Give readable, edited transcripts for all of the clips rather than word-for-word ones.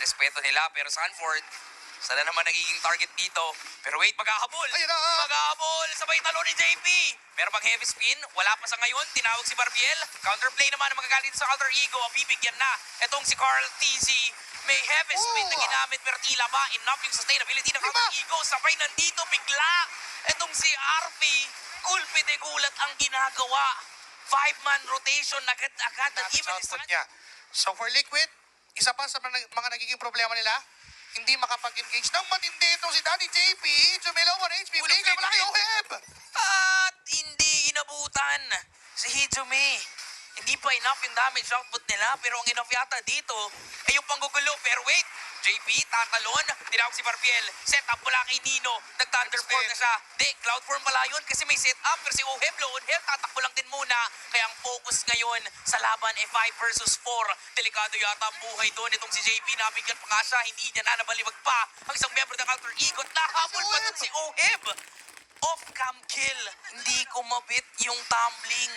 respeto nila. Pero Sanford, sana naman nagiging target dito. Pero wait, maghahabol. Ayun na, Maghahabol. Sabay talo ni JP. Meron bang heavy spin? Wala pa sa ngayon. Tinawag si Barbiel. Counterplay naman ang magagalit sa Alter Ego. Bibigyan na. Itong si Carl TZ. May heavy spin na ginamit pero tila ba enough yung sustainability ng Alter Ego. Sabay nandito bigla. Itong si RP. Gulpi de gulat ang ginagawa. 5-man rotation agad-agad. At even output niya. So for Liquid, isa pa sa mga nagiging problema nila, hindi makapag-engage ng matindi itong si Daddy JP. Jumelo 1 HP. Bigla wala kay Oheb. At hindi inabutan si Hijumi. Hindi pa enough yung damage output nila. Pero ang enough yata dito ay yung panggugulo. Pero wait, JP tatalon. Tinawag si Barbiel. Set up mula kay Nino. Nag-thunderform na siya. Di, cloudform pala yun kasi may set up. Pero si Oheb, Loonheb, tatakbo lang din muna. Kaya ang focus ngayon sa laban ay 5 versus 4. Delikado yata ang buhay doon. Itong si JP, nabigyan pa nga siya. Hindi niya na nabaliwag pa. Ang isang member ng Alter Ego. Nahabol pa doon si Oheb. Off-cam kill. Hindi kumabit yung tumbling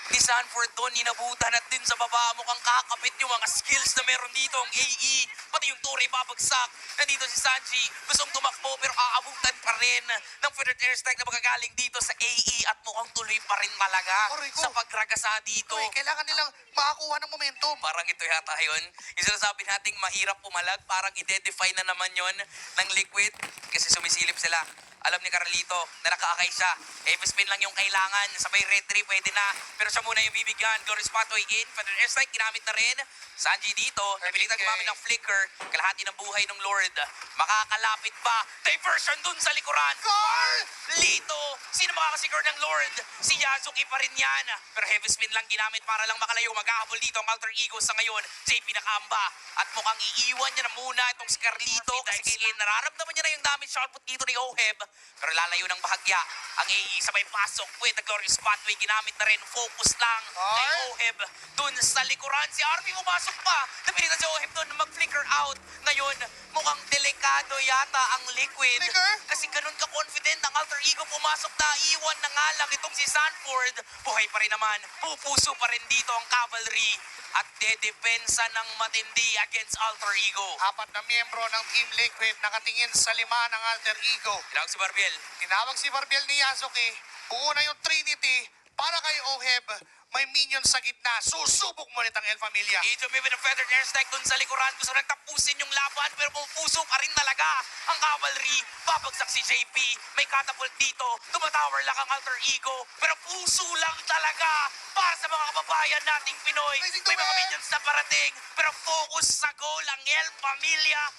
ni Sanford doon, inabutan at din sa baba mukhang kakapit yung mga skills na meron dito ang AE. Pati yung Torre babagsak. Nandito si Sanji, gustong tumakbo pero aabutan pa rin ng feathered airstrike na magagaling dito sa AE at mukhang tuloy pa rin talaga sa pagragasa dito. Kailangan nilang makakuha ng momentum. Parang ito yata yun. Yung sinasabi nating mahirap pumalag, parang i-define na naman yon ng Liquid kasi sumisilip sila. Alam ni Carlito na nakaakay siya. Heavy spin lang yung kailangan. Sabay retry, pwede na. Pero siya muna yung bibigyan. Glorious pathway in. Feather airstrike, ginamit na rin. Sanji dito, napilitan gumamit ng flicker. Kalahati ng buhay ng Lord. Makakalapit ba? Diversion dun sa likuran. Carl! Lito! Sino makakasigure ng Lord? Si Yasuki pa rin yan. Pero heavy spin lang ginamit para lang makalayo. Maghahabol dito ang Alter Ego sa ngayon. JP nakamba. At mukhang iiwan niya na muna itong si Carlito. Kasi nararamdaman niya na yung damage output dito ni Oheb. Pero lalayo ng bahagya. Ang AE sabay pasok with the glorious pathway. Ginamit na rin. Focus lang kay Oheb. Dun sa likuran. Si RP pumasok pa. Napilitan si Oheb dun mag-flicker out. Ngayon, mukhang delikado yata ang Liquid. Kasi ganun ka-confident ang Alter Ego pumasok na. Iwan na nga lang itong si Sanford. Buhay pa rin naman. Pupuso pa rin dito ang cavalry. At dedepensa ng matindi against Alter Ego. 4 na miyembro ng Team Liquid nakatingin sa 5 ng Alter Ego. Tinawag si Barbiel. Tinawag si Barbiel ni Yasuki. Buo na yung Trinity para kay Oheb. May minion sa gitna. Susubok mo ulit ang El Familia. Hijumi with a feathered airstrike dun sa likuran. Gusto nang tapusin yung laban pero pupuso pa rin talaga ang cavalry. Babagsak si JP. May catapult dito. Tumatower lang ang Alter Ego. Pero puso lang talaga para sa mga kababayan nating Pinoy. May mga minions na parating. Pero focus sa goal ang El Familia.